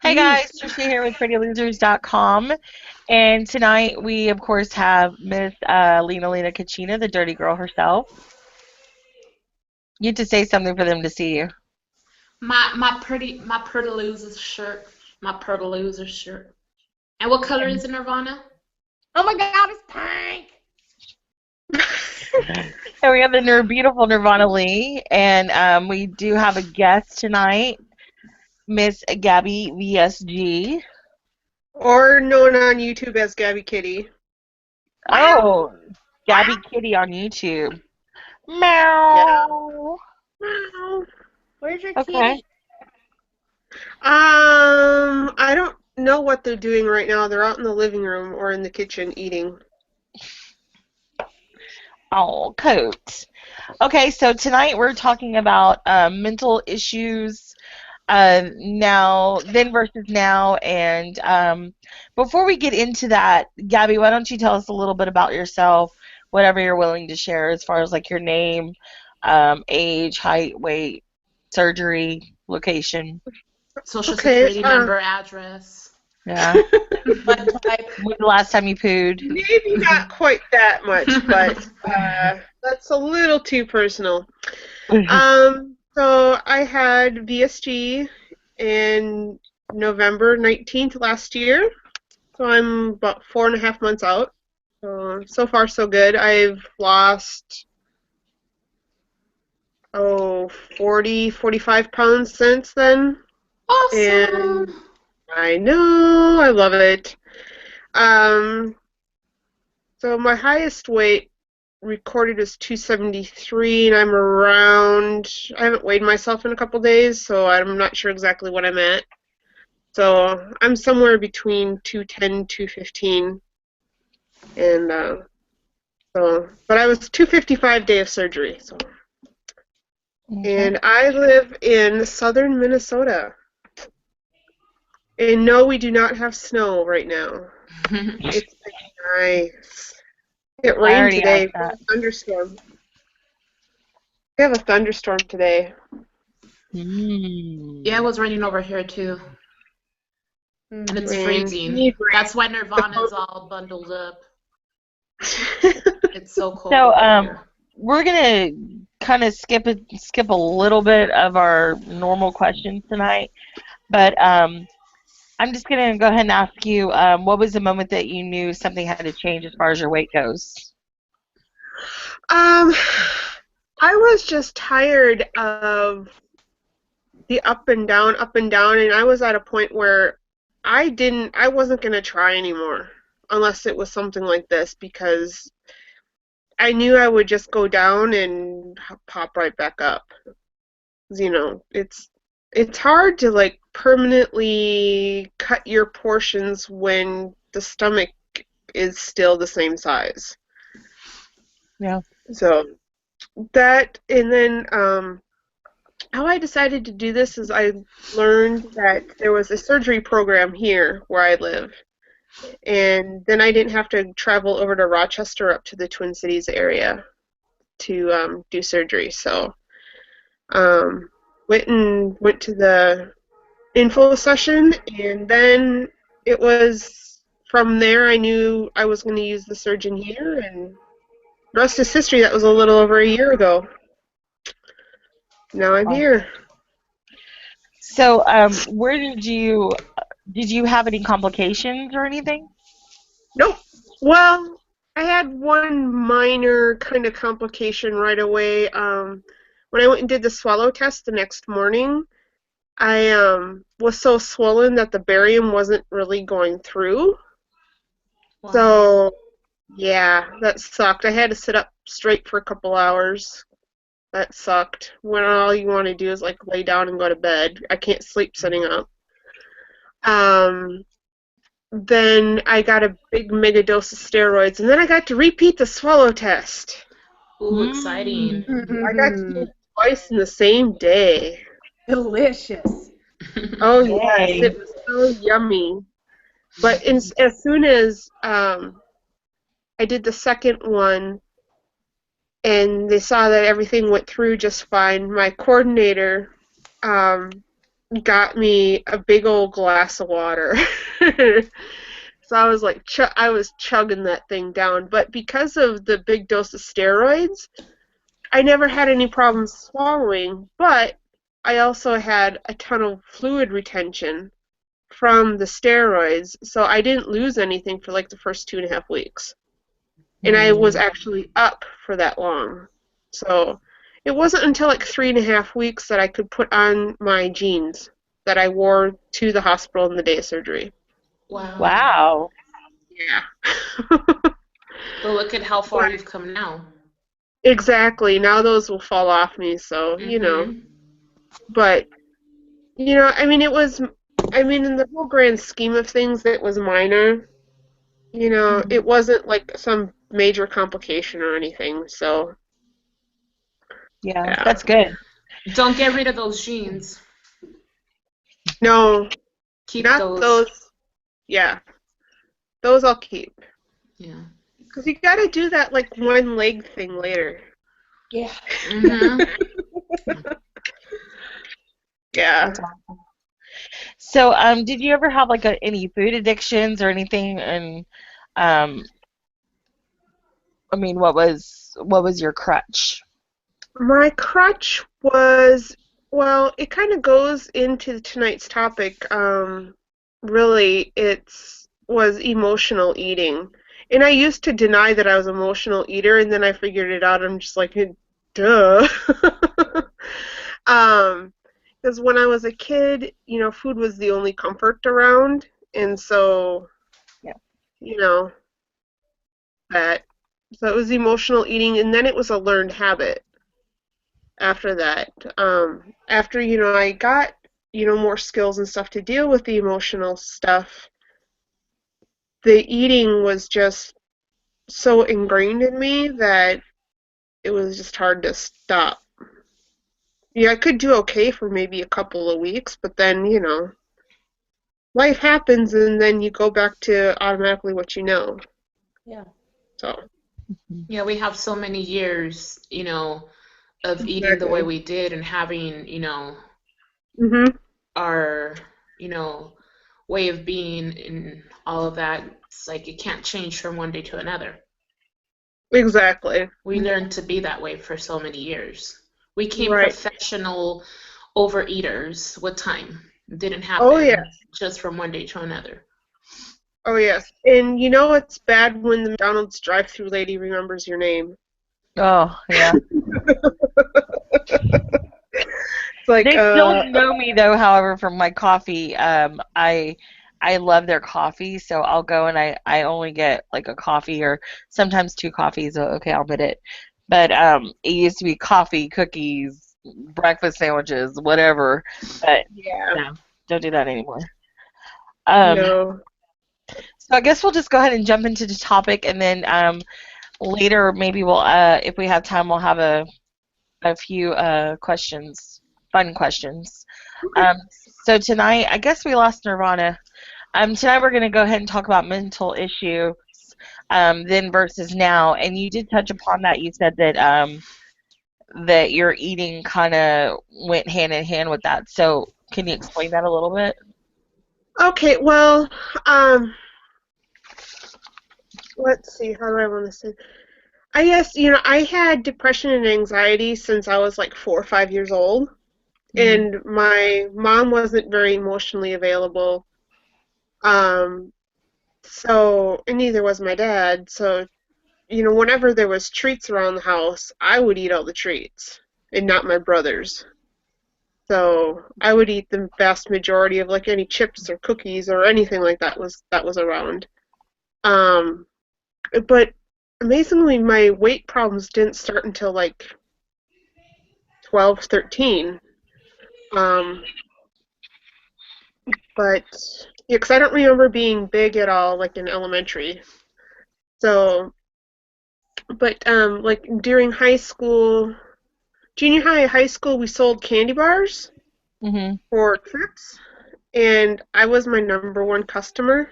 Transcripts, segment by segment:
Hey guys, Trisha here with PrettyLosers.com. And tonight we, of course, have Miss Lena Kachina, the dirty girl herself. You have to say something for them to see you. My pretty losers shirt. My pretty losers shirt. And what color is And, it, Nirvana? Oh my God, it's pink. and we have the beautiful Nirvana Lee. And we do have a guest tonight, Miss Gabby VSG. Or known on YouTube as Gabby Kitty. Oh, Wow. Gabby Kitty on YouTube. Yeah. Meow. Meow. Where's your Okay. kitty? I don't know what they're doing right now. They're out in the living room or in the kitchen eating. Oh, coat. Okay, so tonight we're talking about mental issues now, then versus now. And before we get into that, Gabby, why don't you tell us a little bit about yourself, whatever you're willing to share as far as like your name, age, height, weight, surgery, location. Social Okay. security number, address. Yeah. Blood type. When the last time you pooed? Maybe not quite that much, but that's a little too personal. So I had VSG in November 19th last year. So I'm about 4.5 months out. So far, so good. I've lost 40, 45 pounds since then. And Awesome. I know, I love it. Um, so my highest weight recorded is 273, and I haven't weighed myself in a couple days, so I'm not sure exactly what I'm at. So I'm somewhere between 210, 215, and but I was 255 day of surgery, so. Okay. And I live in southern Minnesota. And no, we do not have snow right now. It's been nice. It I rained already asked today. We have that. a thunderstorm. We have a thunderstorm today. Yeah, it Mm. was raining over here too. And it's Rain. We freezing. need That's why rain. Nirvana's all bundled up. It's so cold So, over here. we're gonna kind of skip a little bit of our normal questions tonight, but I'm just gonna go ahead and ask you, what was the moment that you knew something had to change as far as your weight goes? Um, I was just tired of the up and down, and I was at a point where I wasn't gonna try anymore unless it was something like this because I knew I would just go down and pop right back up. It's hard to like permanently cut your portions when the stomach is still the same size. Yeah. So that and then how I decided to do this is I learned that there was a surgery program here where I live, and then I didn't have to travel over to Rochester up to the Twin Cities area to do surgery. So um, went to the info session, and then it was from there I knew I was going to use the surgeon here, and the rest is history. That was a little over a year ago. Now I'm here. So, where did you have any complications or anything? Nope. Well, I had one minor kind of complication right away. When I went and did the swallow test the next morning, I was so swollen that the barium wasn't really going through. Wow. So, yeah, that sucked. I had to sit up straight for a couple hours. That sucked. When all you want to do is like lay down and go to bed. I can't sleep sitting up. Um, then I got a big mega dose of steroids, and then I got to repeat the swallow test. Ooh, exciting. I got to do it twice in the same day. Delicious. Oh yes, Yay. it was so yummy. But as soon as I did the second one, and they saw that everything went through just fine, my coordinator, um, got me a big old glass of water. So I was like, I was chugging that thing down. But because of the big dose of steroids, I never had any problems swallowing. But I also had a ton of fluid retention from the steroids, so I didn't lose anything for like the first 2.5 weeks. And I was actually up for that long. So it wasn't until like 3.5 weeks that I could put on my jeans that I wore to the hospital in the day of surgery. Wow. Wow. Yeah. So look at how far you've come now. Exactly. Now those will fall off me, so, But, I mean, in the whole grand scheme of things, it was minor. It wasn't like some major complication or anything, so, Yeah, yeah. that's good. Don't get rid of those jeans. No, Keep not those. those. Yeah, those I'll keep. Yeah. Because you gotta do that, like, one leg thing later. Yeah. Yeah. That's awesome. So, did you ever have like any food addictions or anything? And, um, I mean, what was your crutch? My crutch was, well, it kind of goes into tonight's topic. Really, was emotional eating. And I used to deny that I was an emotional eater, and then I figured it out. I'm just like, duh. Because when I was a kid, food was the only comfort around, and so, Yeah. you know, that. So it was emotional eating, and then it was a learned habit after that. After, I got, more skills and stuff to deal with the emotional stuff, the eating was just so ingrained in me that it was just hard to stop. Yeah, I could do okay for maybe a couple of weeks, but then, life happens and then you go back to automatically what you know. Yeah. So, Yeah, we have so many years, of eating the way exactly. we did and having, Mhm. our, way of being and all of that. It's like it can't change from one day to another. Exactly. We learned to be that way for so many years. We became Right. professional overeaters with time. It didn't Oh, yeah. happen just from one day to another. Oh, yes. And it's bad when the McDonald's drive-through lady remembers your name. Oh, yeah. It's like, They still know me though, however, from my coffee. I love their coffee, so I'll go and I only get like a coffee or sometimes two coffees. Okay, I'll admit it. But it used to be coffee, cookies, breakfast sandwiches, whatever. But yeah, no, don't do that anymore. Um, no. so I guess we'll just go ahead and jump into the topic, and then later maybe we'll if we have time, we'll have a few questions, fun questions. Um, so tonight, I guess we lost Nirvana. Tonight we're going to go ahead and talk about mental issues, then versus now. And you did touch upon that. You said that your eating kind of went hand in hand with that. So can you explain that a little bit? Okay, well, um, let's see, how do I want to say? I guess, I had depression and anxiety since I was like 4 or 5 years old, and my mom wasn't very emotionally available. Um, and neither was my dad. So, whenever there was treats around the house, I would eat all the treats and not my brothers. So I would eat the vast majority of like any chips or cookies or anything like that was around. Um, but amazingly, my weight problems didn't start until like 12, 13. Um, but yeah, 'cause I don't remember being big at all, like in elementary. So, but like during high school, junior high, high school, we sold candy bars Mm-hmm. for trips, and I was my number one customer.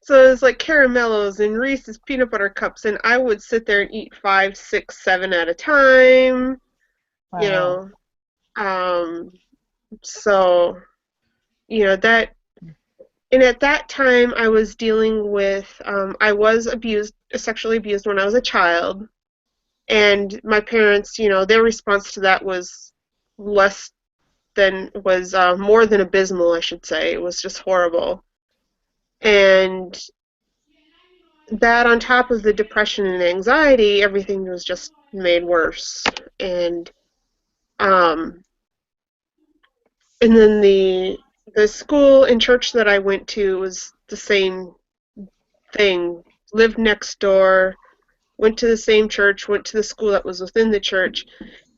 So it was like caramellos and Reese's peanut butter cups, and I would sit there and eat 5, 6, 7 at a time. You Wow. know, Um, so, that, and at that time I was dealing with, I was sexually abused when I was a child, and my parents, their response to that was more than abysmal, I should say. It was just horrible. And that on top of the depression and anxiety, everything was just made worse. And um and then the school and church that I went to was the same thing. Lived next door, went to the same church, went to the school that was within the church.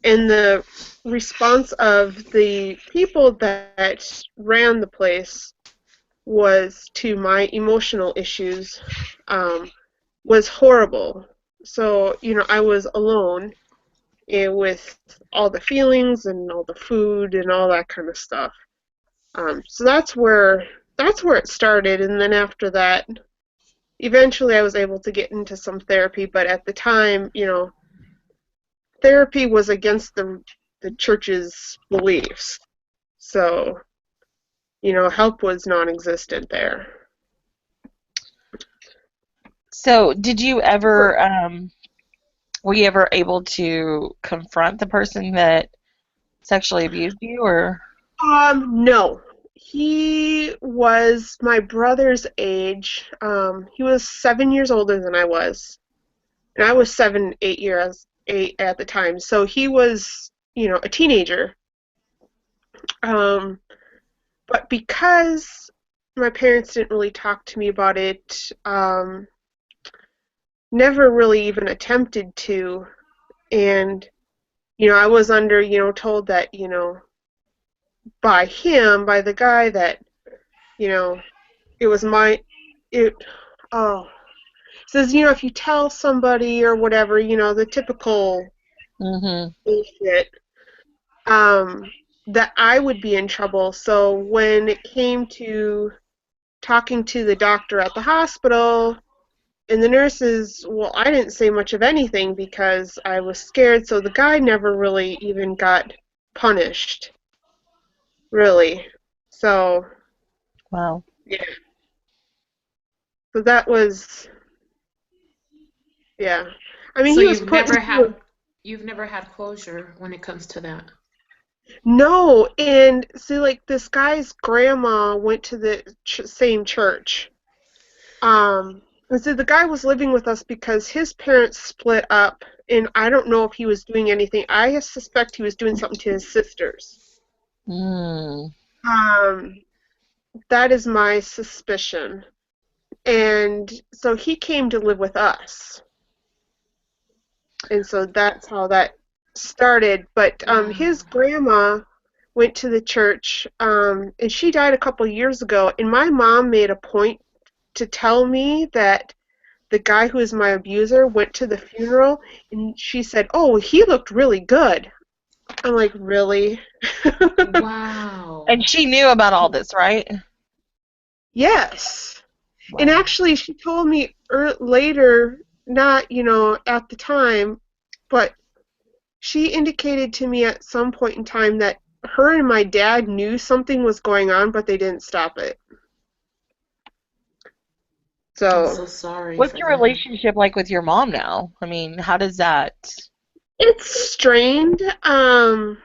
And the response of the people that ran the place was to my emotional issues, was horrible. So, I was alone, with all the feelings and all the food and all that kind of stuff. So that's where it started, and then after that, eventually I was able to get into some therapy. But at the time, therapy was against the church's beliefs, so help was non-existent there. So, did you ever, were you ever able to confront the person that sexually abused you, or? No. He was my brother's age. He was 7 years older than I was, and I was 8 at the time. So he was, a teenager. But because my parents didn't really talk to me about it, never really even attempted to, and I was told that, by the guy, that, it was it, oh, says, if you tell somebody or whatever, the typical Mm-hmm. bullshit, that I would be in trouble. So when it came to talking to the doctor at the hospital and the nurses, well, I didn't say much of anything because I was scared, so the guy never really even got punished, really. So, Wow. yeah. So that was, yeah. I mean, So he was put into. you've never had closure when it comes to that. No, and see, like, this guy's grandma went to the same church. And so the guy was living with us because his parents split up, and I don't know if he was doing anything. I suspect he was doing something to his sisters. Mm. Um, that is my suspicion. And so he came to live with us. And so that's how that started. But his grandma went to the church, and she died a couple years ago. And my mom made a point to tell me that the guy who is my abuser went to the funeral, and she said, "Oh, he looked really good." I'm like, really? Wow. And she knew about all this, right? Yes. Wow. And actually, she told me later, not, at the time, but she indicated to me at some point in time that her and my dad knew something was going on, but they didn't stop it. I'm So so sorry What's for your that. relationship like with your mom now? I mean, how does that? it's strained. I'm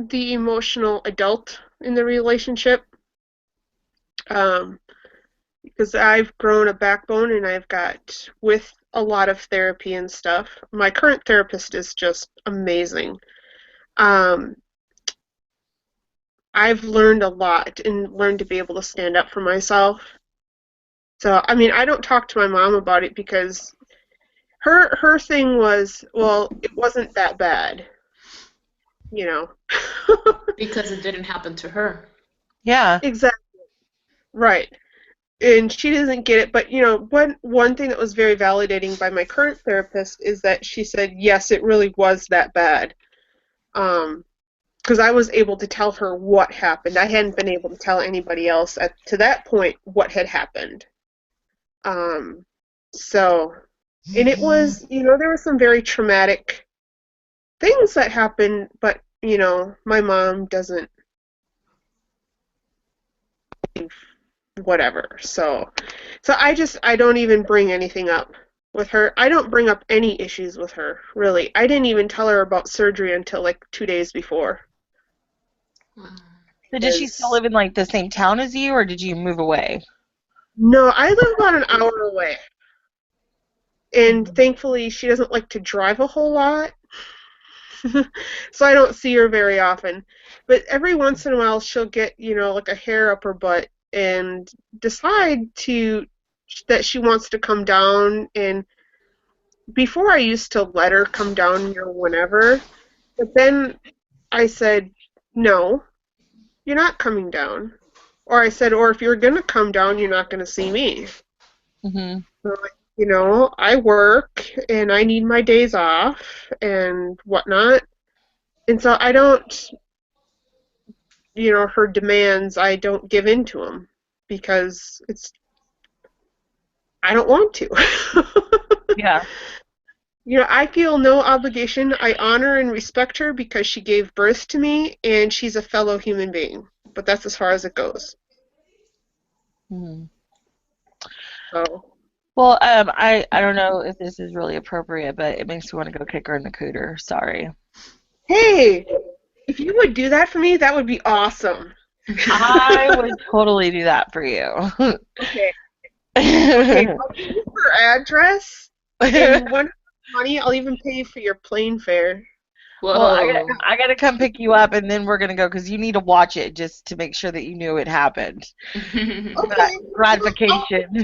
the emotional adult in the relationship, because I've grown a backbone and I've got, with a lot of therapy and stuff. My current therapist is just amazing. Um, I've learned a lot and learned to be able to stand up for myself. So, I mean, I don't talk to my mom about it because her thing was, well, it wasn't that bad, you know. Because it didn't happen to her. Yeah. Exactly. Right. And she doesn't get it, but one thing that was very validating by my current therapist is that she said, yes, it really was that bad. Because I was able to tell her what happened. I hadn't been able to tell anybody else to that point what had happened. So, and it was, there were some very traumatic things things that happen, but, my mom doesn't whatever. So I don't even bring anything up with her. I don't bring up any issues with her, really. I didn't even tell her about surgery until like 2 days before. So does she still live in like the same town as you, or did you move away? No, I live about an hour away. And thankfully, she doesn't like to drive a whole lot. So I don't see her very often. But every once in a while, she'll get, like a hair up her butt and decide that she wants to come down. And before I used to let her come down, whenever. But then I said, no, you're not coming down. Or I said, or if you're going to come down, you're not going to see me. Mm-hmm. So, I work and I need my days off and whatnot. And so I don't, her demands, I don't give in to them because I don't want to. Yeah. I feel no obligation. I honor and respect her because she gave birth to me and she's a fellow human being. But that's as far as it goes. Mm-hmm. So. Well, I don't know if this is really appropriate, but it makes me want to go kick her in the cooter. Sorry. Hey, if you would do that for me, that would be awesome. I would totally do that for you. Okay. Okay, I'll give you her address, and when money, I'll even pay for your plane fare. Whoa. Well, I gotta come pick you up, and then we're gonna go because you need to watch it just to make sure that you knew it happened. Okay. Gratification.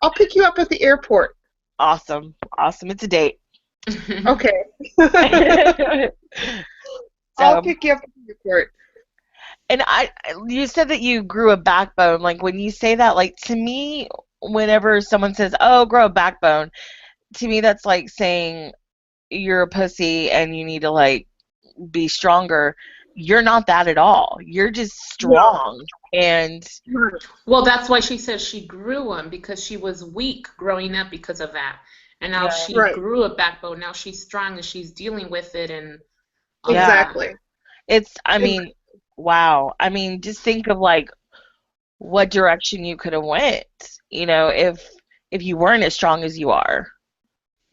I'll pick you up at the airport. Awesome. It's a date. Okay. I'll pick you up at the airport. And you said that you grew a backbone. Like when you say that, like to me, whenever someone says, "Oh, grow a backbone," to me that's like saying you're a pussy and you need to like be stronger. You're not that at all. You're just strong. And well, that's why she says she grew one, because she was weak growing up because of that. And now she grew a backbone. Now she's strong and she's dealing with it. And exactly. I mean, wow. I mean, just think of like what direction you could have went, if you weren't as strong as you are.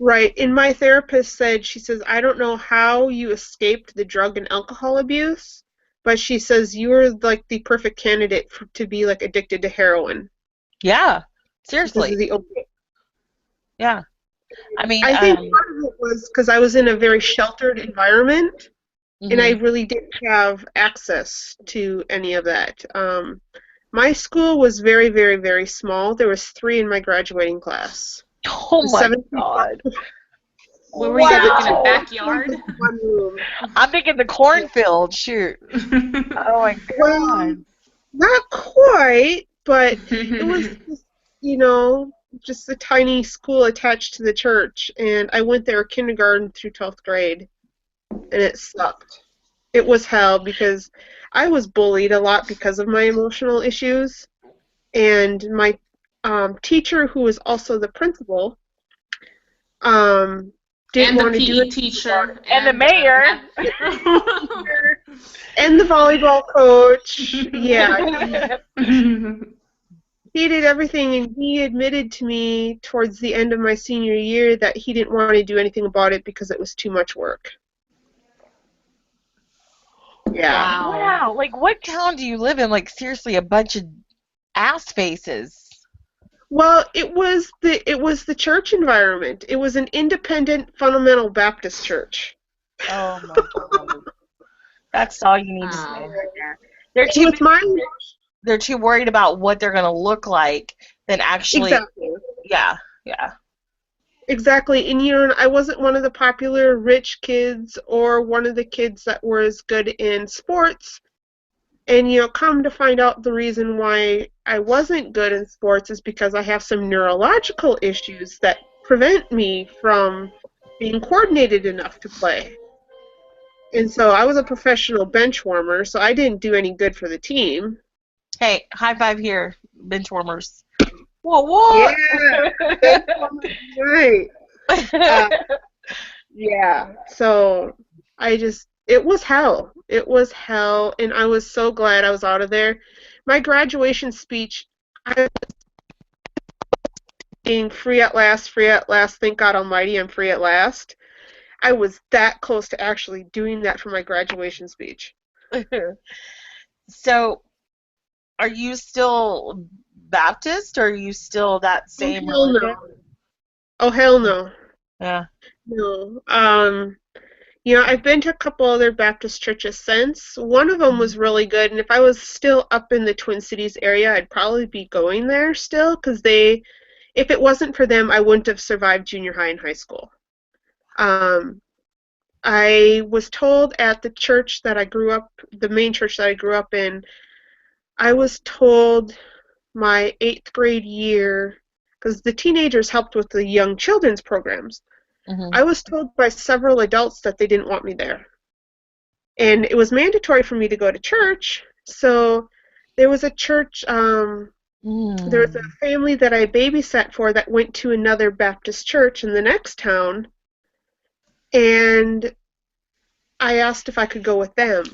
Right. And my therapist said, she says, I don't know how you escaped the drug and alcohol abuse, but she says you were like the perfect candidate to be like addicted to heroin. Yeah. Seriously. Because of the opiate. Yeah. I mean, I think part of it was because I was in a very sheltered environment, and I really didn't have access to any of that. My school was very, very, very small. There was 3 in my graduating class. Oh my God. What were you like in a backyard? One room. I'm thinking the cornfield. Shoot. Oh my God. Well, not quite, but it was just, just a tiny school attached to the church, and I went there kindergarten through 12th grade, and it sucked. It was hell because I was bullied a lot because of my emotional issues, and my teacher, who was also the principal, didn't want to do it. Teacher and the mayor and the volleyball coach. Yeah. He did everything, and he admitted to me towards the end of my senior year that he didn't want to do anything about it because it was too much work. Yeah. Wow. Like, what town do you live in? Like, seriously, a bunch of ass faces. Well, it was the church environment. It was an independent fundamental Baptist church. Oh my God. That's all you need to say right there. They're too worried about what they're gonna look like than actually. Exactly. Yeah. Exactly, and I wasn't one of the popular rich kids or one of the kids that were as good in sports. And come to find out, the reason why I wasn't good in sports is because I have some neurological issues that prevent me from being coordinated enough to play. And so I was a professional bench warmer, so I didn't do any good for the team. Hey, high five here, bench warmers. Whoa. Yeah, bench warmers, right. Yeah, so It was hell. It was hell, and I was so glad I was out of there. My graduation speech, I was being free at last, thank God Almighty, I'm free at last. I was that close to actually doing that for my graduation speech. So, are you still Baptist, or are you still that Oh, same hell religion? no. Oh, hell no. Yeah. No. I've been to a couple other Baptist churches since. One of them was really good, and if I was still up in the Twin Cities area, I'd probably be going there still, because if it wasn't for them, I wouldn't have survived junior high and high school. I was told at the church that I grew up, the main church that I grew up in, I was told my 8th grade year, because the teenagers helped with the young children's programs. Mm-hmm. I was told by several adults that they didn't want me there. And it was mandatory for me to go to church, so there was a church, there was a family that I babysat for that went to another Baptist church in the next town, and I asked if I could go with them.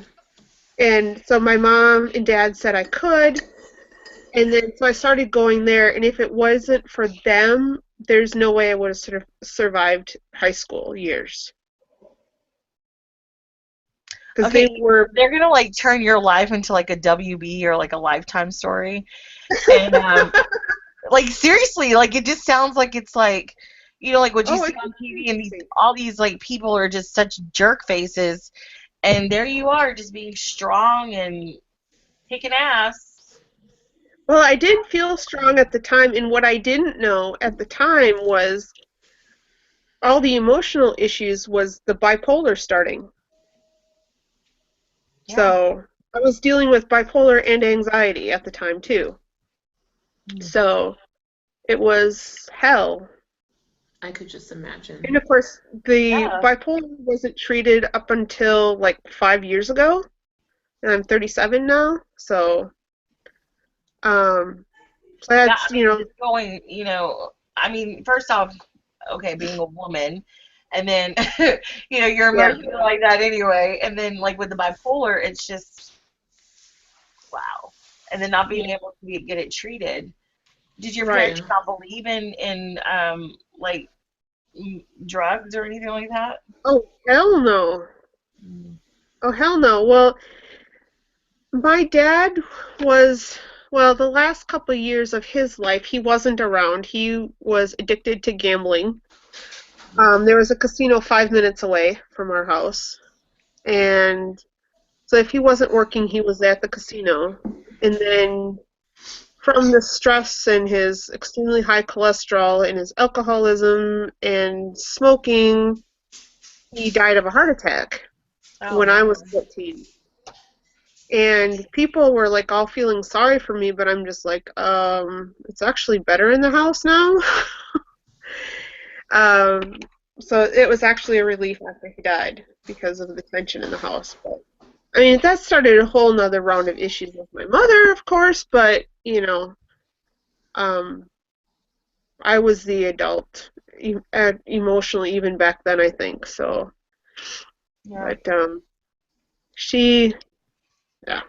And so my mom and dad said I could, and then so I started going there, and if it wasn't for them, there's no way I would have sort of survived high school years. Because Okay, they're gonna like turn your life into like a WB or like a Lifetime story, and like seriously, like it just sounds like it's like, like what you see on TV, and all these like people are just such jerk faces, and there you are just being strong and kicking ass. Well, I did feel strong at the time, and what I didn't know at the time was all the emotional issues was the bipolar starting. Yeah. So I was dealing with bipolar and anxiety at the time too. So it was hell. I could just imagine. And of course, the bipolar wasn't treated up until like 5 years ago, and I'm 37 now. So, that's just going. I mean, first off, okay, being a woman, and then your emotions are like that anyway, and then like with the bipolar, it's just wow, and then not being able to get it treated. Did your parents not believe in like drugs or anything like that? Oh, hell no. Oh, hell no. Well, my dad was, the last couple of years of his life, he wasn't around. He was addicted to gambling. There was a casino 5 minutes away from our house. And so if he wasn't working, he was at the casino. And then from the stress and his extremely high cholesterol and his alcoholism and smoking, he died of a heart attack when I was 14. And people were like all feeling sorry for me, but I'm just like, it's actually better in the house now. So it was actually a relief after he died because of the tension in the house. But I mean, that started a whole nother round of issues with my mother, of course, but I was the adult emotionally even back then, I think. So, but she, yeah.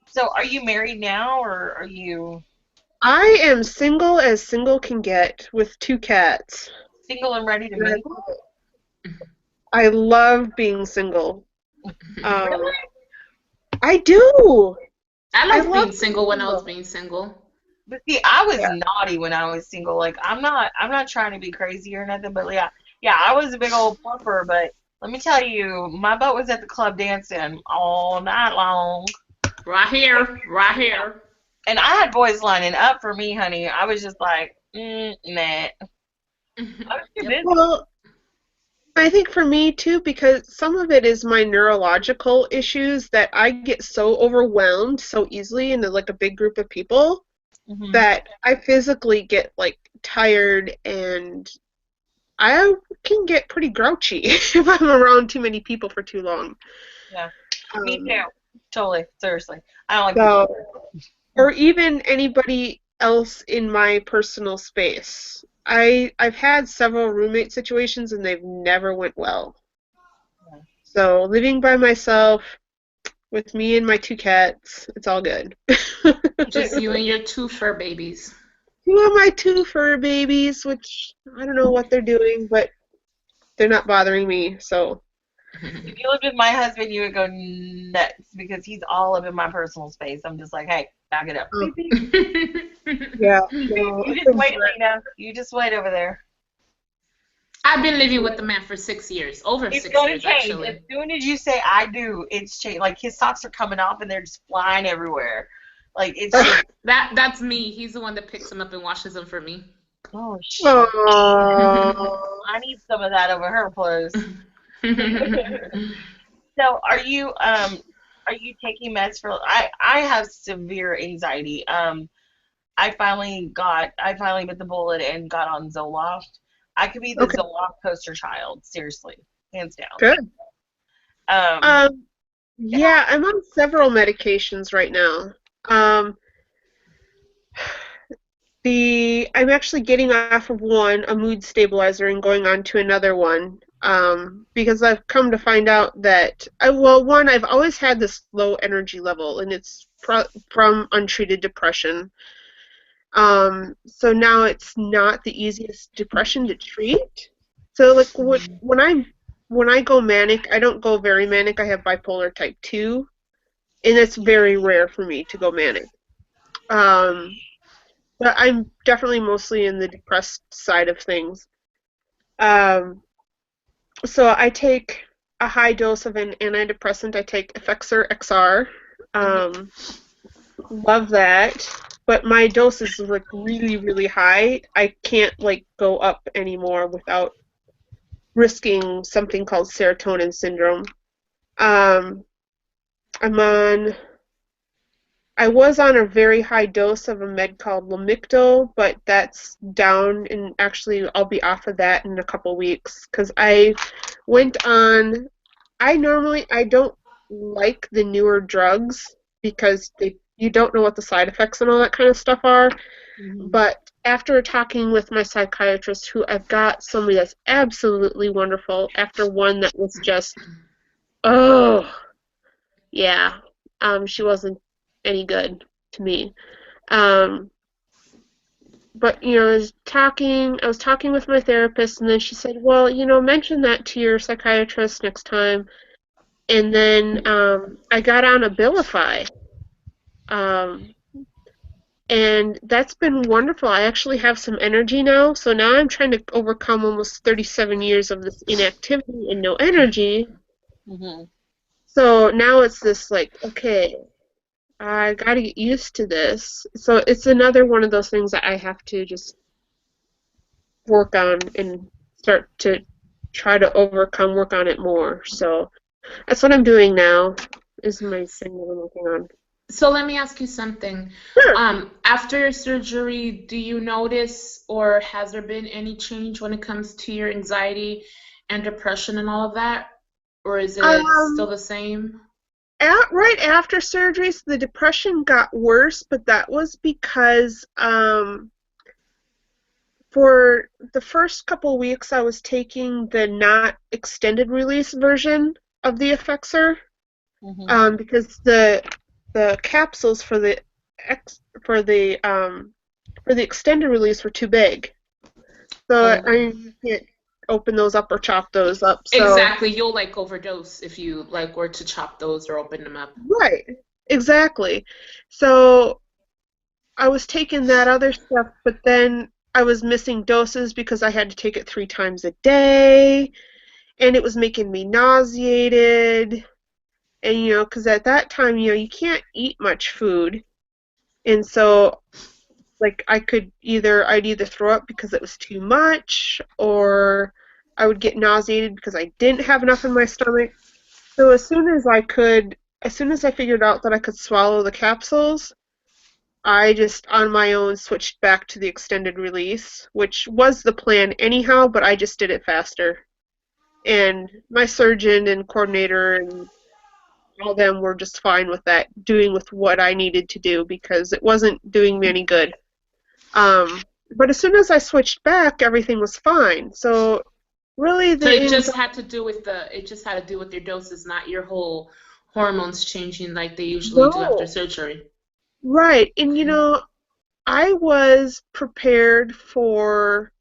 So, are you married now, or are you? I am single as single can get with 2 cats. Single and ready to mingle? I love being single. Really? I do. I love being single when I was being single. But see, I was naughty when I was single. Like I'm not trying to be crazy or nothing, but yeah, I was a big old plumper, but let me tell you, my butt was at the club dancing all night long. Right here. And I had boys lining up for me, honey. I was just like, nah. I was too busy. Well, I think for me too, because some of it is my neurological issues that I get so overwhelmed so easily in like a big group of people that I physically get like tired, and I can get pretty grouchy if I'm around too many people for too long. Yeah, me too. Totally, seriously. I don't like people. Or even anybody else in my personal space. I've had several roommate situations and they've never went well. So living by myself with me and my 2 cats, it's all good. Just you and your 2 fur babies. 2 of my 2 fur babies, which I don't know what they're doing, but they're not bothering me, so. If you lived with my husband, you would go nuts because he's all up in my personal space. I'm just like, hey, back it up. Oh, Beep, beep. yeah, Beep, beep. no, You it's just been wait, great. Lena. You just wait over there. I've been living with the man for 6 years. Over It's 6 going to years, change. As actually. soon as you say I do, it's changed. Like his socks are coming off and they're just flying everywhere. Like it's just, That's me. He's the one that picks them up and washes them for me. oh shit. Aww. I need some of that over her clothes. So are you taking meds for I have severe anxiety. I finally bit the bullet and got on Zoloft. I could be the Okay, Zoloft poster child, seriously, hands down. good. Um, Um, and I, yeah, I'm on several medications right now. Um, I'm actually getting off of one, a mood stabilizer, and going on to another one. Because I've come to find out that, one, I've always had this low energy level, and it's from untreated depression. So now it's not the easiest depression to treat. So like when I go manic, I don't go very manic. I have bipolar type 2, and it's very rare for me to go manic. Um, but I'm definitely mostly in the depressed side of things. Um, so I take a high dose of an antidepressant. I take Effexor XR. Um, Love that. But my dose is like really, really high. I can't like go up anymore without risking something called serotonin syndrome. Um, I'm on I was on a very high dose of a med called Lamictal, but that's down, and actually I'll be off of that in a couple weeks because I went on. I don't like the newer drugs because you don't know what the side effects and all that kind of stuff are. mhm. But after talking with my psychiatrist, who I've got somebody that's absolutely wonderful, after one that was just, oh, yeah, she wasn't any good to me. Um, but I was talking with my therapist, and then she said, "Well, mention that to your psychiatrist next time." And then I got on Abilify, um, and that's been wonderful. I actually have some energy now, so now I'm trying to overcome almost 37 years of this inactivity and no energy. Mhm. So now it's this like, okay, I got to get used to this. So it's another one of those things that I have to just work on and start to try to overcome, work on it more. So that's what I'm doing now, is my thing that I'm working on. So let me ask you something. Sure. After your surgery, do you notice or has there been any change when it comes to your anxiety and depression and all of that? Or is it still Um, the same? right after surgeries, the depression got worse, but that was because for the first couple weeks I was taking the not extended release version of the Effexor, Mhm. because the capsules for the ex for the extended release were too big. So Oh, I can't open those up or chop those up. So exactly. You'll like overdose if you like were to chop those or open them up. right, exactly. So I was taking that other stuff, but then I was missing doses because I had to take it 3 times a day, and it was making me nauseated. And because at that time, you can't eat much food, and so like I'd either throw up because it was too much, or I would get nauseated because I didn't have enough in my stomach. So as soon as I figured out that I could swallow the capsules, I just on my own switched back to the extended release, which was the plan anyhow, but I just did it faster. And my surgeon and coordinator and all them were just fine with that, doing with what I needed to do because it wasn't doing me any good. Um, but as soon as I switched back, everything was fine. So really So the it just anxiety. had to do with your doses, not your whole hormones changing like they usually do after No. surgery. Right. And I was prepared for,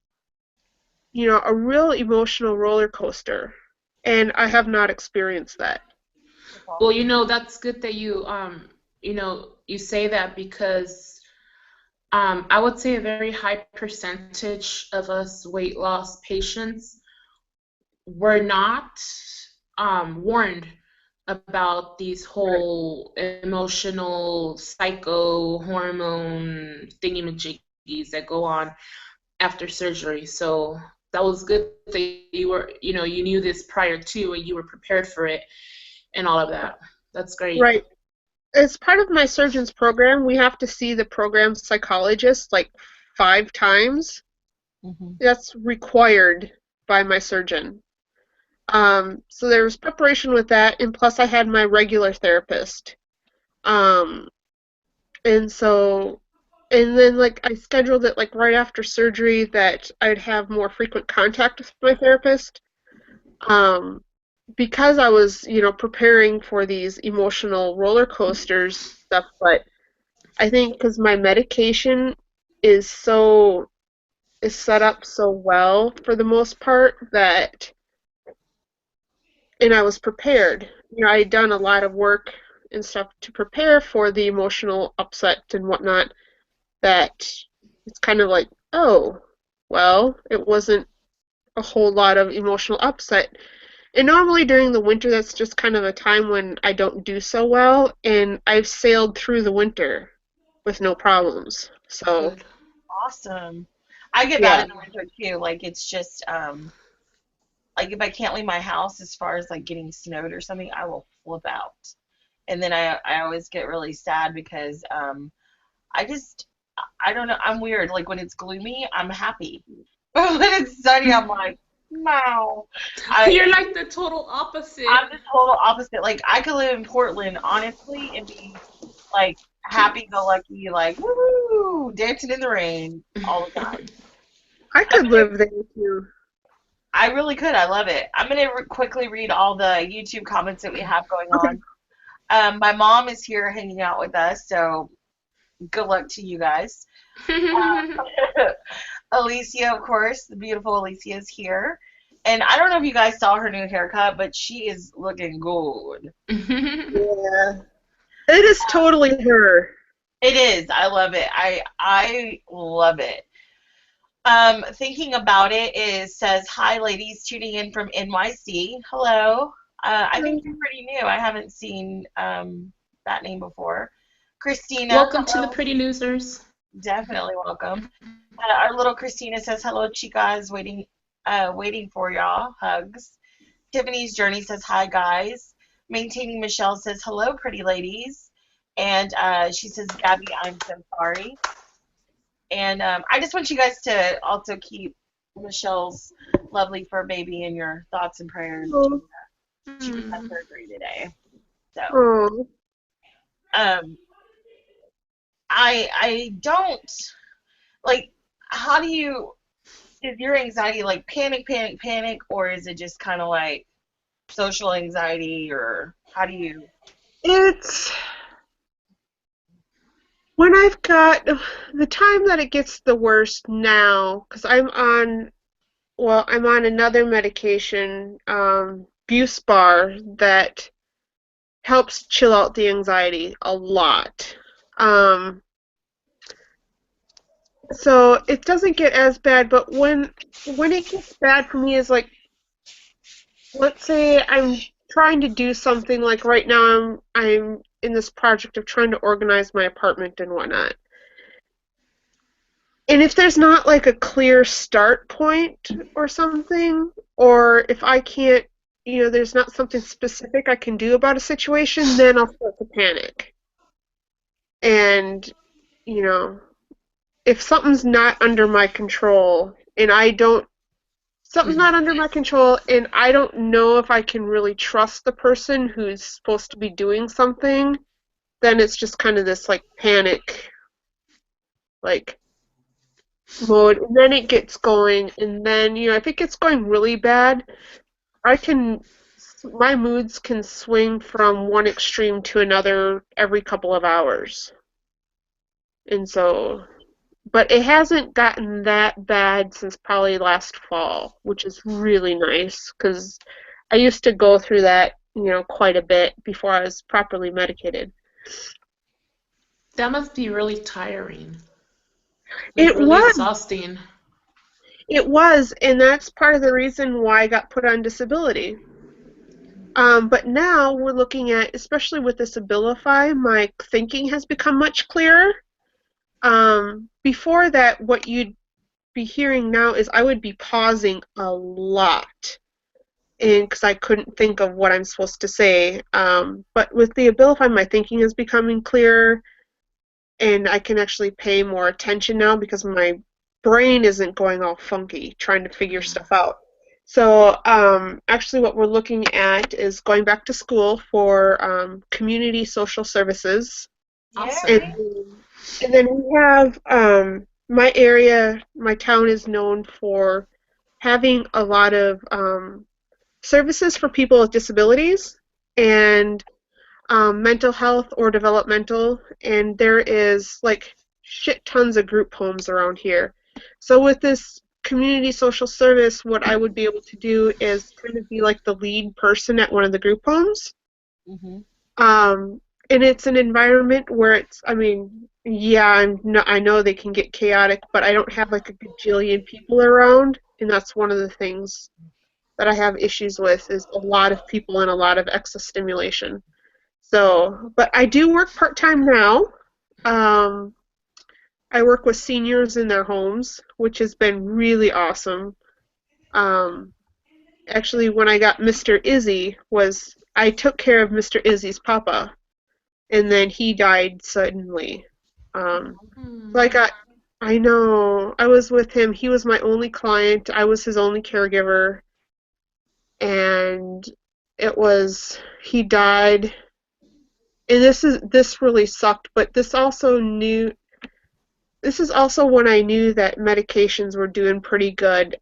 a real emotional roller coaster. And I have not experienced that. Well, that's good that you say that because I would say a very high percentage of us weight loss patients were not warned about these Right. whole emotional psycho hormone thingy-majiggies that go on after surgery. So that was good that you knew this prior to and you were prepared for it and all of that. That's great. Right. As part of my surgeon's program, we have to see the program psychologist like 5 times. Hmm. That's required by my surgeon. So there was preparation with that, and plus I had my regular therapist. Um, and so, and then like I scheduled it like right after surgery that I'd have more frequent contact with my therapist. Um, because I was, preparing for these emotional roller coasters and stuff, but I think because my medication is is set up so well for the most part that, and I was prepared. I had done a lot of work and stuff to prepare for the emotional upset and whatnot, that it's kind of like, oh, well, it wasn't a whole lot of emotional upset. And normally during the winter, that's just kind of a time when I don't do so well, and I've sailed through the winter with no problems. So, Good. Awesome. I get bad yeah. in the winter too. Like it's just like if I can't leave my house as far as like getting snowed or something, I will flip out. And then I always get really sad because I just I don't know, I'm weird. Like when it's gloomy, I'm happy. But when it's sunny, I'm like, no. You're I like the total I'm opposite. the total opposite. Like I could live in Portland honestly and be like happy go lucky, like woo, dancing in the rain all the time. I I'm could gonna live there too. I really could. I love it. I'm going to quickly read all the YouTube comments that we have going Okay. on. My mom is here hanging out with us, so good luck to you guys. Alicia, of course, the beautiful Alicia is here. And I don't know if you guys saw her new haircut, but she is looking good. Yeah. It is totally her. It is. I love it. I love it. Thinking about it is says, "Hi, ladies, tuning in from NYC. Hello. I think you're pretty new. I haven't seen that name before. Christina, Welcome to the hello. Pretty Losers. Definitely welcome. Our little Christina says, "Hello, chicas. Waiting for y'all. Hugs." Tiffany's Journey says, "Hi, guys." Maintaining Michelle says, "Hello, pretty ladies." And she says, "Gabby, I'm so sorry." And I just want you guys to also keep Michelle's lovely fur baby in your thoughts and prayers. Oh, She just had Mm. surgery today. So oh. um, I don't like. How do you? Is your anxiety like panic, panic, panic, or is it just kind of like social anxiety, or how do you? It's when I've got the time that it gets the worst now, because I'm on another medication, Buspar, that helps chill out the anxiety a lot. Um, so it doesn't get as bad, but when it gets bad for me is like, let's say I'm trying to do something, like right now I'm in this project of trying to organize my apartment and whatnot. And if there's not like a clear start point or something, or if I can't, there's not something specific I can do about a situation, then I'll start to panic. And, you know, if something's not under my control and something's not under my control and I don't know if I can really trust the person who's supposed to be doing something, then it's just kind of this like panic, like, mode, and then it gets going, and then, if it gets going really bad, my moods can swing from one extreme to another every couple of hours. And so, but it hasn't gotten that bad since probably last fall, which is really nice because I used to go through that, quite a bit before I was properly medicated. That must be really tiring. It Really was. exhausting. It was, and that's part of the reason why I got put on disability. But now we're looking at, especially with this Abilify, my thinking has become much clearer. Before that, what you'd be hearing now is I would be pausing a lot, and because I couldn't think of what I'm supposed to say. But with the Abilify, my thinking is becoming clearer, and I can actually pay more attention now because my brain isn't going all funky trying to figure stuff out. So actually what we're looking at is going back to school for community social services. Awesome. And then we have my area, my town is known for having a lot of services for people with disabilities and mental health or developmental, and there is like shit tons of group homes around here. So with this community social service, what I would be able to do is kind of be like the lead person at one of the group homes. Mhm. And it's an environment where I know they can get chaotic, but I don't have like a gajillion people around, and that's one of the things that I have issues with is a lot of people and a lot of excess stimulation. So, but I do work part-time now. I work with seniors in their homes, which has been really awesome. Um, Actually, when I got Mr. Izzy, I took care of Mr. Izzy's papa, and then he died suddenly. So I know, I was with him. He was my only client. I was his only caregiver, and he died. And this really sucked, but this is also when I knew that medications were doing pretty good,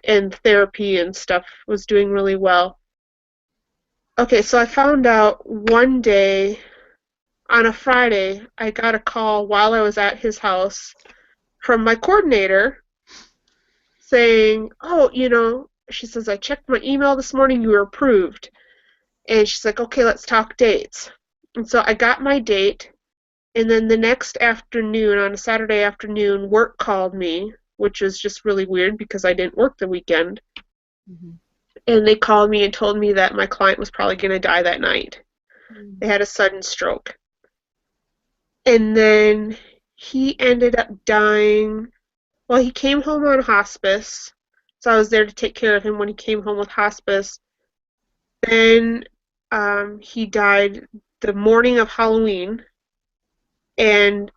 and therapy and stuff was doing really well. Okay, so I found out one day on a Friday, I got a call while I was at his house from my coordinator saying, "Oh, she says, I checked my email this morning, you were approved." And she's like, "Okay, let's talk dates." And so I got my date. And then the next afternoon, on a Saturday afternoon, work called me, which was just really weird because I didn't work the weekend. Mhm. And they called me and told me that my client was probably going to die that night. Mhm. They had a sudden stroke. And then he ended up dying. Well, he came home on hospice, so I was there to take care of him when he came home with hospice. Then he died the morning of Halloween, and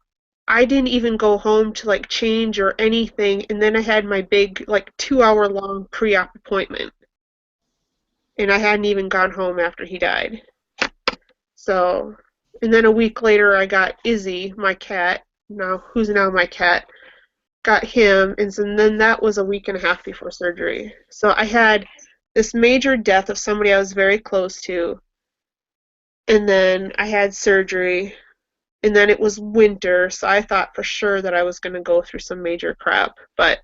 I didn't even go home to like change or anything, and then I had my big like 2 hour long pre-op appointment, and I hadn't even gone home after he died. So, and then a week later I got Izzy, my cat, who's now my cat, got him, and then that was a week and a half before surgery. So I had this major death of somebody I was very close to, and then I had surgery. And then it was winter, so I thought for sure that I was going to go through some major crap, but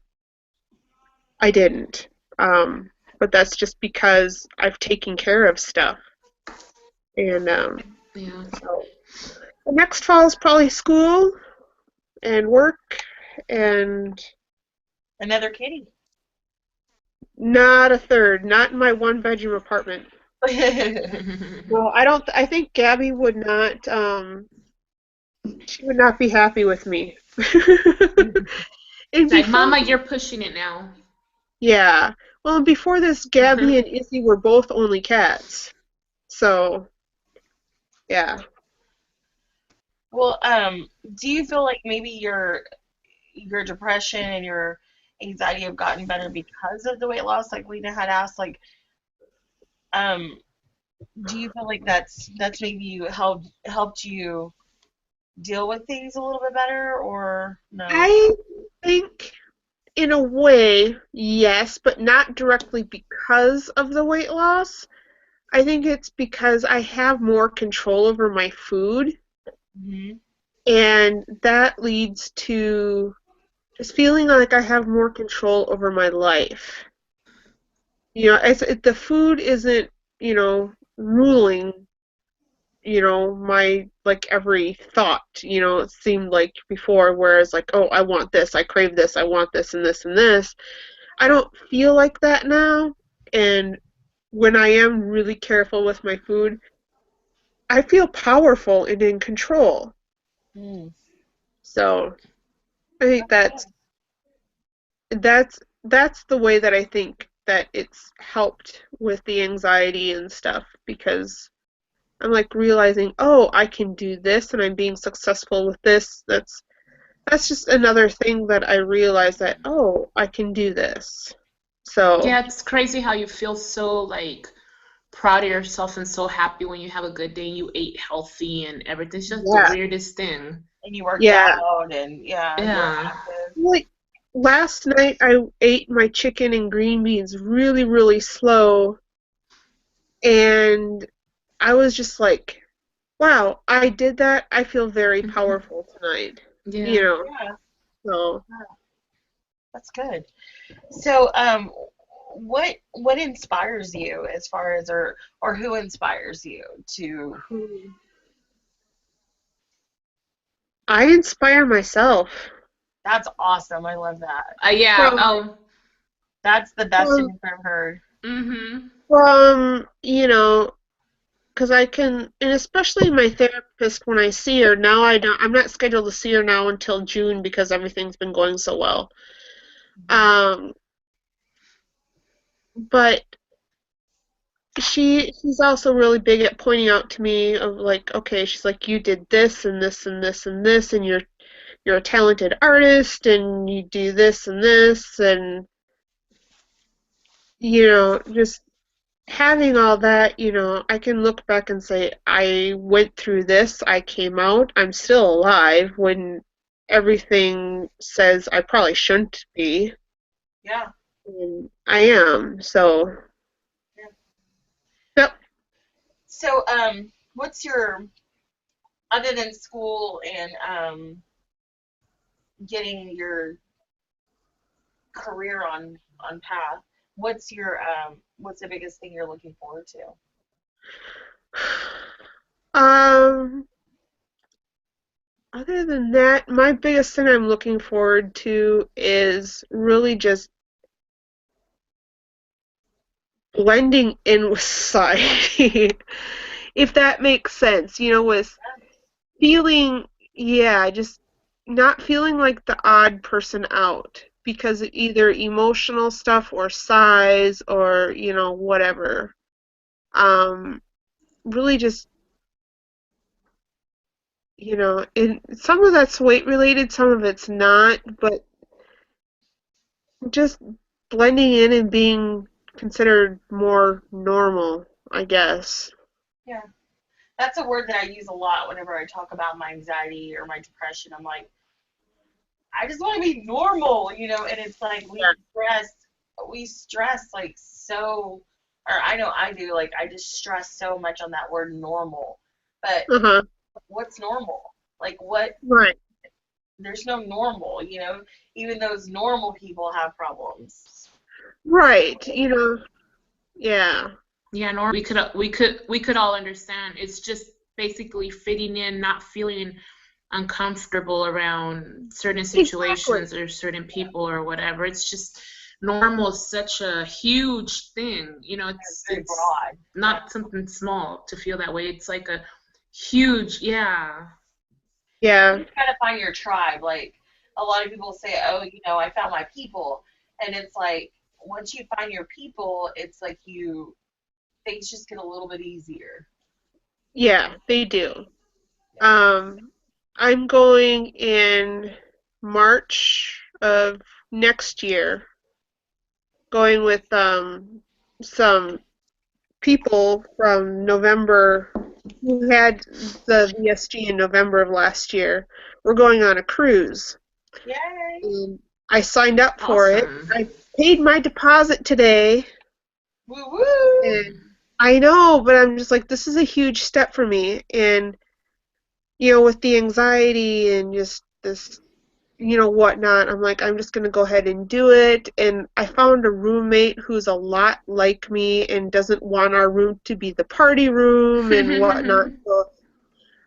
I didn't. But that's just because I've taken care of stuff. And Yeah. so the next fall is probably school and work and Another kitty. not a third, not in my one-bedroom apartment. No, I don't. I think Gabby would not. She would not be happy with me. And It's like, before Mama, you're pushing it now. Yeah. Well, before this, Gabby and Izzy were both only cats. So, yeah. Well, do you feel like maybe your depression and your anxiety have gotten better because of the weight loss? Like Lena had asked, like, um, do you feel like that's maybe helped you deal with things a little bit better, or no? I think in a way, yes, but not directly because of the weight loss. I think it's because I have more control over my food, Hmm. and that leads to just feeling like I have more control over my life. The food isn't, ruling, my, like, every thought, it seemed like before, whereas, like, oh, I want this, I crave this, I want this and this and this. I don't feel like that now, and when I am really careful with my food, I feel powerful and in control. Mm. So I think that's the way that I think that it's helped with the anxiety and stuff, because I'm like realizing, oh, I can do this and I'm being successful with this. That's just another thing that I realize that, oh, I can do this. So Yeah, it's crazy how you feel so like proud of yourself and so happy when you have a good day and you ate healthy and everything's just the yeah, weirdest thing. And you worked yeah. out, and yeah, you're Yeah. active. Like last night I ate my chicken and green beans really, really slow, and I was just like, wow, I did that. I feel very Hmm. powerful tonight. You Yeah. know, Yeah, so that's good. So, what inspires you as far as or who inspires you to? I inspire myself That's awesome. I love that. Yeah. from Oh. That's the best from news I've heard. Mm-hmm. from because I can, and especially my therapist when I see her now. I'm not scheduled to see her now until June because everything's been going so well. Mhm. Um, but she's also really big at pointing out to me of like, okay, she's like, you did this and this and this and this, and you're a talented artist and you do this and this, and just having all that, I can look back and say I went through this, I came out, I'm still alive when everything says I probably shouldn't be, Yeah. and I am. So, Yeah. yep. So, what's your other than school and getting your career on path? What's the biggest thing you're looking forward to? Um, Other than that, my biggest thing I'm looking forward to is really just blending in with society, if that makes sense, with feeling, yeah, just not feeling like the odd person out because of either emotional stuff or size or, whatever. Um, Really just, and some of that's weight related, some of it's not, but just blending in and being considered more normal, I guess. Yeah. That's a word that I use a lot whenever I talk about my anxiety or my depression. I'm like, I just want to be normal, and it's like we stress like so, or I know I do, like I just stress so much on that word normal. But Uh-huh. what's normal? Like what? Right. There's no normal, even those normal people have problems. Right. Yeah. Yeah, we could all understand. It's just basically fitting in, not feeling uncomfortable around certain Exactly. situations or certain people or whatever. It's just normal is such a huge thing. It's It's very it's broad. Yeah. not something small to feel that way. It's like a huge, yeah. Yeah. You gotta find your tribe. Like a lot of people say, oh, I found my people, and it's like once you find your people, it's like things just get a little bit easier. Yeah, they do. Yeah. Um, I'm going in March of next year, going with some people from November who had the VSG in November of last year. We're going on a cruise. Yay! I signed up for it. Awesome. I paid my deposit today. Woo woo. And I know, but I'm just like, this is a huge step for me. And, with the anxiety and just this, whatnot, I'm like, I'm just going to go ahead and do it. And I found a roommate who's a lot like me and doesn't want our room to be the party room and whatnot. So,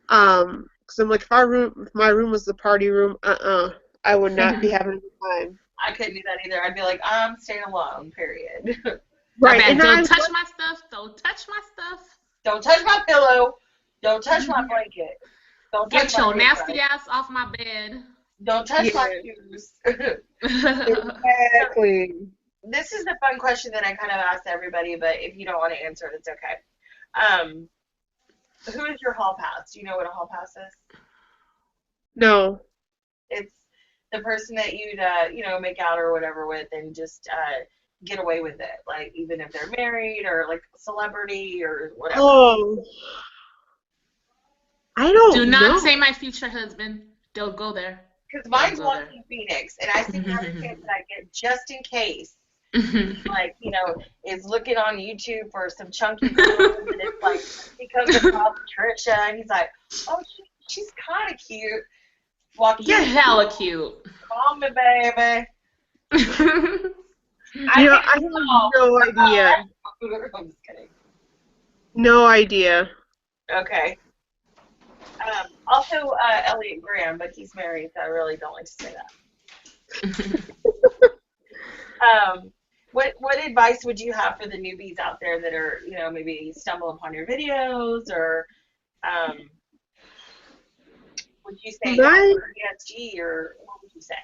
because I'm like, if my room was the party room, I would not be having a good time. I couldn't do that either. I'd be like, I'm staying alone, period. Right, I and bet, don't I touch my stuff. Don't touch my stuff. Don't touch my pillow. Don't touch my blanket. Don't touch Get my your nasty toothbrush. ass off my bed. Don't touch my shoes. exactly. This is the fun question that I kind of asked everybody, but if you don't want to answer it, it's okay. Who is your hall pass? Do you know what a hall pass is? No. It's the person that you'd, make out or whatever with and just get away with it. Like, even if they're married or, like, a celebrity or whatever. Oh. I don't Do know. not say my future husband. Don't go there. Because mine's Don't go one in Phoenix, and I think every chance that I get, just in case, there. like, is looking on YouTube for some chunky girls, and it's like, he comes across Trisha, and he's like, oh, she's kind of cute. Joaquin, You're hella cute. call me, baby. I have no idea. I'm just kidding. No idea. Okay. Also, Elliot Graham, but he's married, so I really don't like to say that. What advice would you have for the newbies out there that are, maybe stumble upon your videos, or would you say VSG, or what would you say?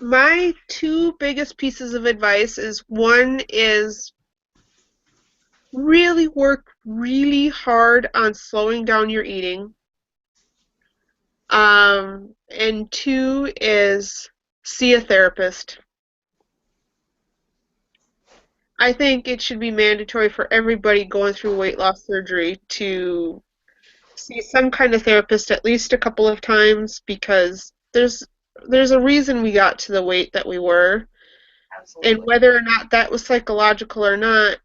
My two biggest pieces of advice is, one is really work really hard on slowing down your eating. And two is see a therapist. I think it should be mandatory for everybody going through weight loss surgery to see some kind of therapist at least a couple of times, because there's a reason we got to the weight that we were. Absolutely. And whether or not that was psychological or not,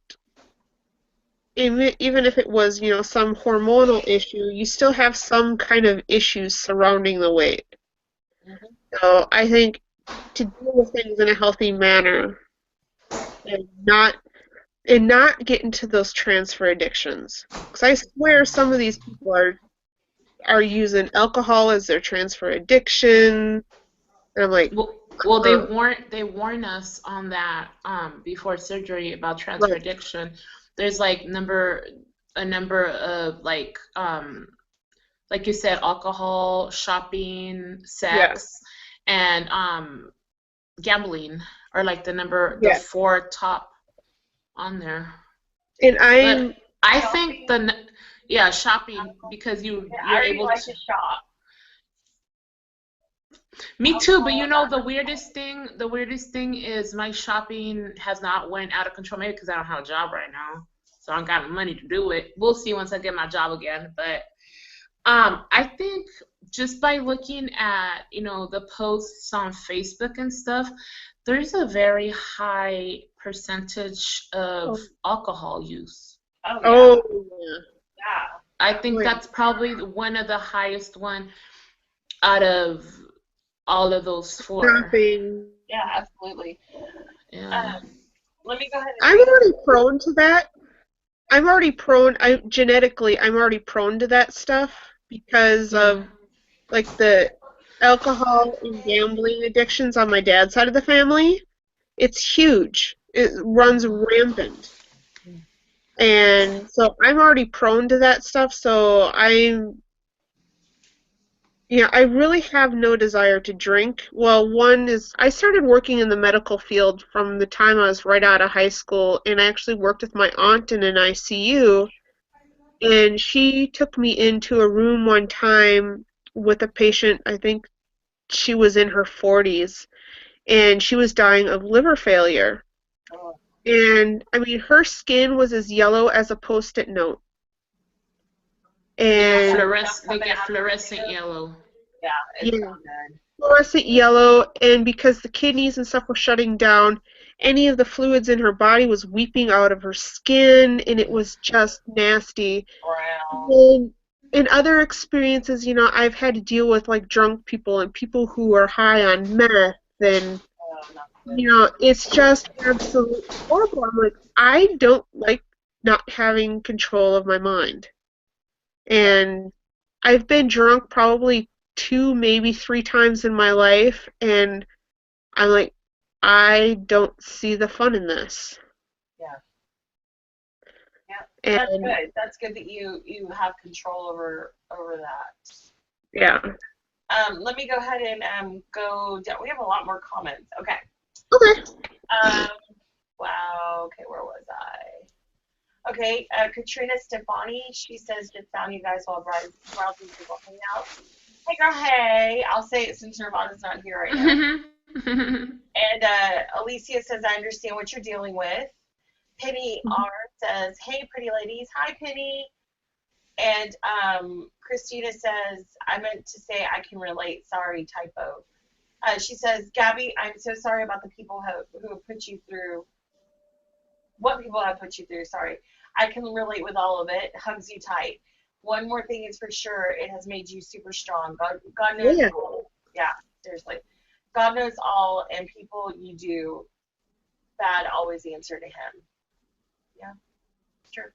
even if it was, some hormonal issue, you still have some kind of issues surrounding the weight. Mm-hmm. So I think to deal with things in a healthy manner and not get into those transfer addictions. Because I swear some of these people are using alcohol as their transfer addiction. And I'm like, well, they warn us on that before surgery about transfer addiction. There's like a number of like you said, alcohol, shopping, sex, and gambling are like the four top on there. And I think shopping, because you're able like to shop. Me too, but the weirdest thing is my shopping has not went out of control. Maybe because I don't have a job right now, so I don't got the money to do it. We'll see once I get my job again. But I think just by looking at the posts on Facebook and stuff, there's a very high percentage of alcohol use. Oh yeah. I think that's probably one of the highest one out of all of those four. Shopping. Yeah, absolutely. Yeah. Let me go ahead. I'm already prone to that. Genetically, I'm already prone to that stuff because of like the alcohol and gambling addictions on my dad's side of the family. It's huge. It runs rampant. And so I'm already prone to that stuff, so I really have no desire to drink. Well, one is I started working in the medical field from the time I was right out of high school, and I actually worked with my aunt in an ICU, and she took me into a room one time with a patient. I think she was in her 40s, and she was dying of liver failure. And, I mean, her skin was as yellow as a Post-it note. And they get fluorescent yellow. Yeah, it's not good. fluorescent yellow, and because the kidneys and stuff were shutting down, any of the fluids in her body was weeping out of her skin, and it was just nasty. Brown. And in other experiences, I've had to deal with like drunk people and people who are high on meth, and it's just absolutely horrible. I'm like, I don't like not having control of my mind. And I've been drunk probably 2, maybe 3 times in my life, and I'm like, I don't see the fun in this. Yeah. Yeah. And That's good. That's good that you have control over that. yeah. Let me go ahead and go down. We have a lot more comments. Okay. Okay. Wow. Okay, where was I? Okay, Katrina Stefani, she says, just found you guys while browsing Google Hangouts. Hey, girl, hey. I'll say it since Nirvana's not here right now. And Alicia says, I understand what you're dealing with. Penny R says, hey, pretty ladies. Hi, Penny. And Christina says, I meant to say I can relate. Sorry, typo. She says, Gabby, I'm so sorry about the people who have put you through. What people have put you through, sorry. I can relate with all of it. Hugs you tight. One more thing is for sure, it has made you super strong. God knows all. Yeah, seriously. God knows all, and people you do bad always answer to him. Yeah, sure.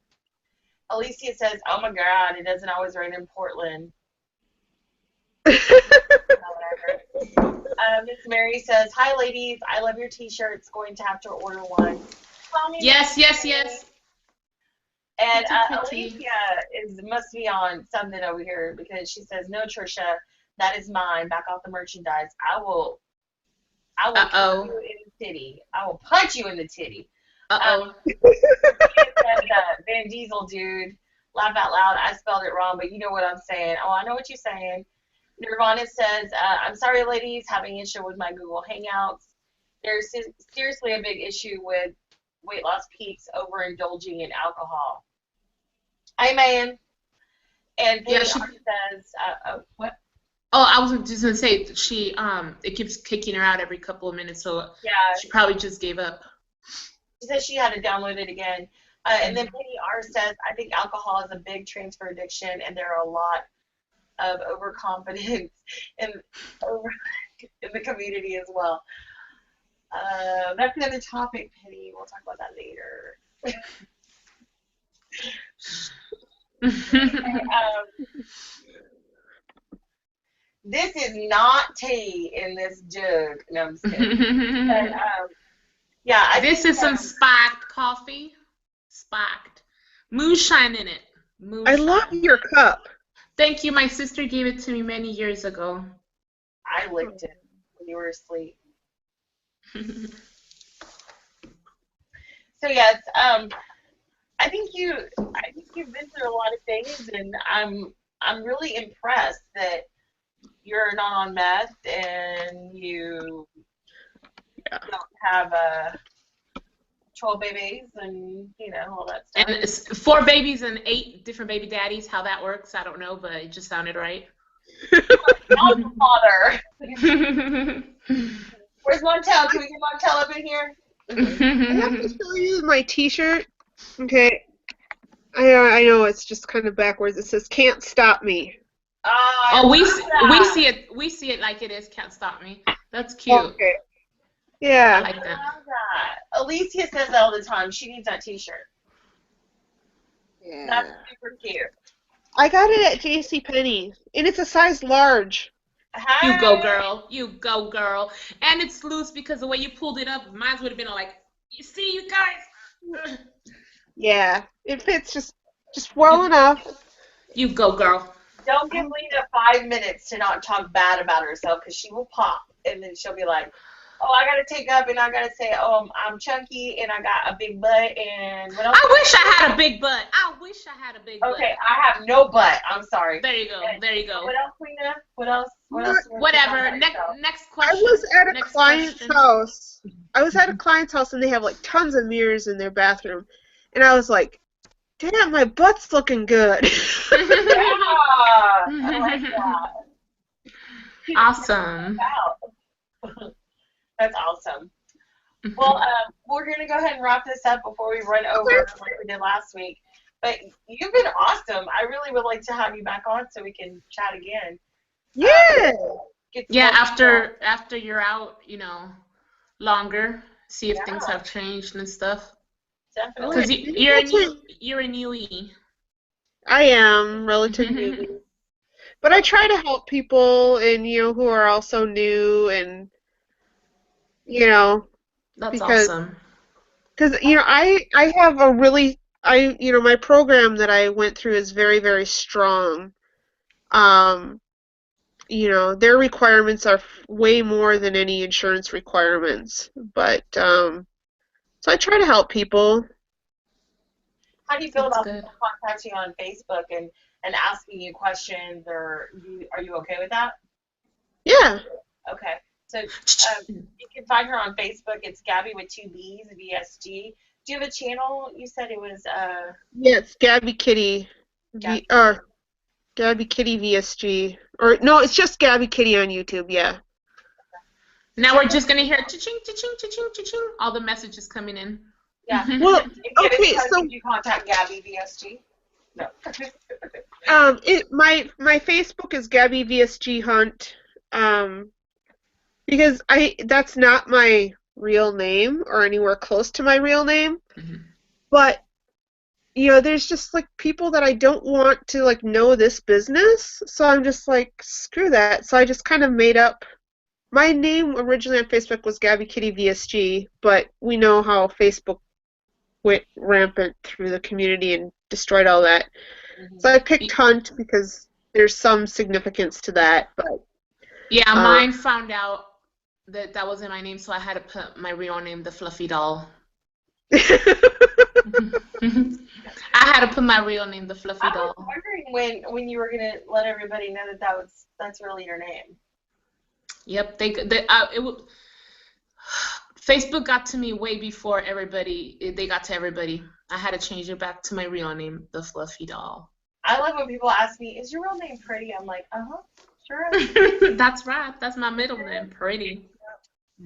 Alicia says, oh my God, it doesn't always rain in Portland. Miss Mary says, hi ladies, I love your t-shirts, going to have to order one. Yes, yes, yes. And Alicia must be on something over here because she says, no, Trisha, that is mine. Back off the merchandise. I will punch you in the titty. I will punch you in the titty. Van Diesel, dude. Laugh out loud. I spelled it wrong, but you know what I'm saying. Oh, I know what you're saying. Nirvana says, I'm sorry, ladies, having an issue with my Google Hangouts. There's seriously a big issue with weight loss peaks overindulging in alcohol. Amen. And Penny says, what? Oh, I was just gonna say she it keeps kicking her out every couple of minutes, so yeah, she probably just gave up. She says she had to download it again. And then Penny R says, I think alcohol is a big transfer addiction, and there are a lot of overconfidence in the community as well. That's another topic, Penny. We'll talk about that later. This is not tea in this jug. No, I'm just kidding. But, yeah, this is some spiked coffee. Spiked. Moonshine in it. Moonshine. I love your cup. Thank you. My sister gave it to me many years ago. I licked it when you were asleep. So yes, I think you've been through a lot of things, and I'm really impressed that you're not on meth and you don't have 12 babies and all that stuff. And it's 4 babies and 8 different baby daddies. How that works, I don't know, but it just sounded right. Not the father. Where's Montel? Can we get Montel up in here? I have to show you my T-shirt. Okay. I know it's just kind of backwards. It says "Can't Stop Me." We see it. We see it like it is. Can't stop me. That's cute. Okay. Yeah. I like that. I love that. Alicia says that all the time. She needs that T-shirt. Yeah. That's super cute. I got it at JCPenney, and it's a size large. Hi. You go, girl. You go, girl. And it's loose because the way you pulled it up, mine would have been like, you see, you guys. Yeah, it fits just well enough. You go, girl. Don't give Lena 5 minutes to not talk bad about herself, because she will pop, and then she'll be like, oh, I gotta take up, and I gotta say, oh, I'm chunky, and I got a big butt, and what else? I wish I had a big butt. I wish I had a big butt. Okay, I have no butt. I'm sorry. There you go. There you go. What else, Lena? What else? What else? Whatever. Next question. I was at a client's house. I was at a client's house, and they have like tons of mirrors in their bathroom, and I was like, damn, my butt's looking good. Yeah, I like that. Awesome. Wow. That's awesome. Well, we're going to go ahead and wrap this up before we run over like we did last week. But you've been awesome. I really would like to have you back on so we can chat again. Yeah. Yeah, after you're out, longer, see if things Yeah. have changed and stuff. Definitely. Because you're a newbie. I am relatively new. But I try to help people and who are also new and That's because awesome. I have a really my program that I went through is very, very strong. Their requirements are way more than any insurance requirements. But so I try to help people. How do you feel That's about good. people contacting you on Facebook and asking you questions, or are you okay with that? Yeah. Okay. So you can find her on Facebook. It's Gabby with 2 B's, VSG. Do you have a channel? You said it was Yeah, it's Gabby Kitty Gabby. Gabby Kitty VSG. Or no, it's just Gabby Kitty on YouTube, yeah. Now we're just gonna hear cha-ching, cha-ching, cha-ching, cha-ching, all the messages coming in. Yeah. Well, If okay, so you contact GabbyVSG? No. my Facebook is GabbyVSG Hunt. Because that's not my real name or anywhere close to my real name. But there's just like people that I don't want to like know this business, so I'm just like screw that. So I just kind of made up. My name originally on Facebook was Gabby Kitty VSG, but we know how Facebook went rampant through the community and destroyed all that. So I picked Hunt because there's some significance to that. But yeah, mine found out that wasn't my name, so I had to put my real name, the Fluffy Doll. I had to put my real name, the Fluffy Doll. I was wondering when you were gonna let everybody know that's really your name. Yep, Facebook got to me way before everybody. They got to everybody. I had to change it back to my real name, the Fluffy Doll. I love when people ask me, "Is your real name Pretty?" I'm like, sure. That's right. That's my middle name, Pretty.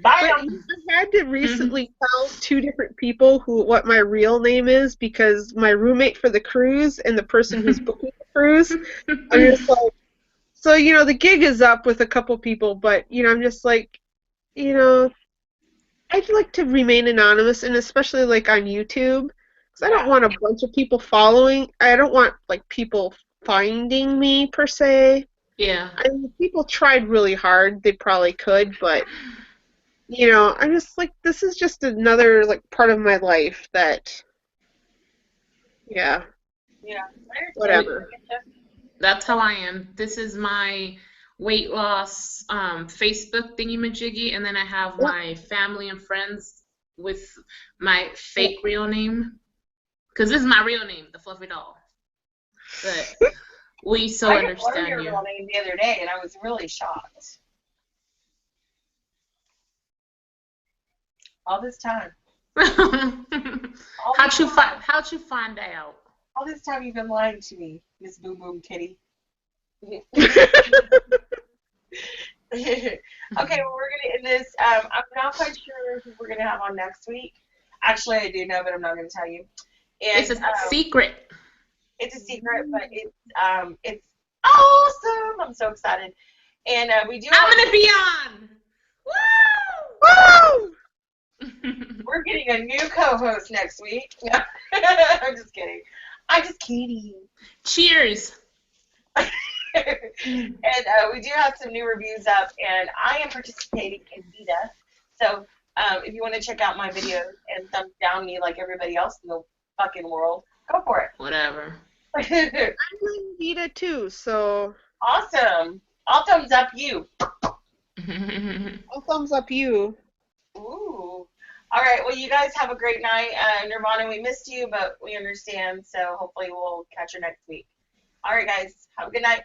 Bye. I had to recently tell 2 different people what my real name is because my roommate for the cruise and the person who's booking the cruise, I'm just like, so the gig is up with a couple people, but I'm just like, I'd like to remain anonymous, and especially like on YouTube, because I don't want a bunch of people following. I don't want like people finding me per se. Yeah. I mean, if people tried really hard, they probably could, but. I'm just like, this is just another like part of my life that, yeah, whatever. That's how I am. This is my weight loss Facebook thingy-majiggy, and then I have my family and friends with my fake real name, because this is my real name, the Fluffy Doll. But we so understand I learned your real name the other day, and I was really shocked. All this time. How'd you find out? All this time you've been lying to me, Miss Boom Boom Kitty. Okay, well, we're gonna end this. I'm not quite sure who we're gonna have on next week. Actually, I do know, but I'm not gonna tell you. And, it's a secret. It's a secret, but it's awesome. I'm so excited, and we do. I'm gonna be on. Woo! We're getting a new co-host next week. I'm just kidding. I'm just kidding. Cheers. And we do have some new reviews up, and I am participating in Vita. So if you want to check out my videos and thumb down me like everybody else in the fucking world, go for it. Whatever. I'm in Vita too, so. Awesome. All thumbs up you. All thumbs up you. Ooh. All right. Well, you guys have a great night. Nirvana, we missed you, but we understand. So hopefully we'll catch you next week. All right, guys. Have a good night.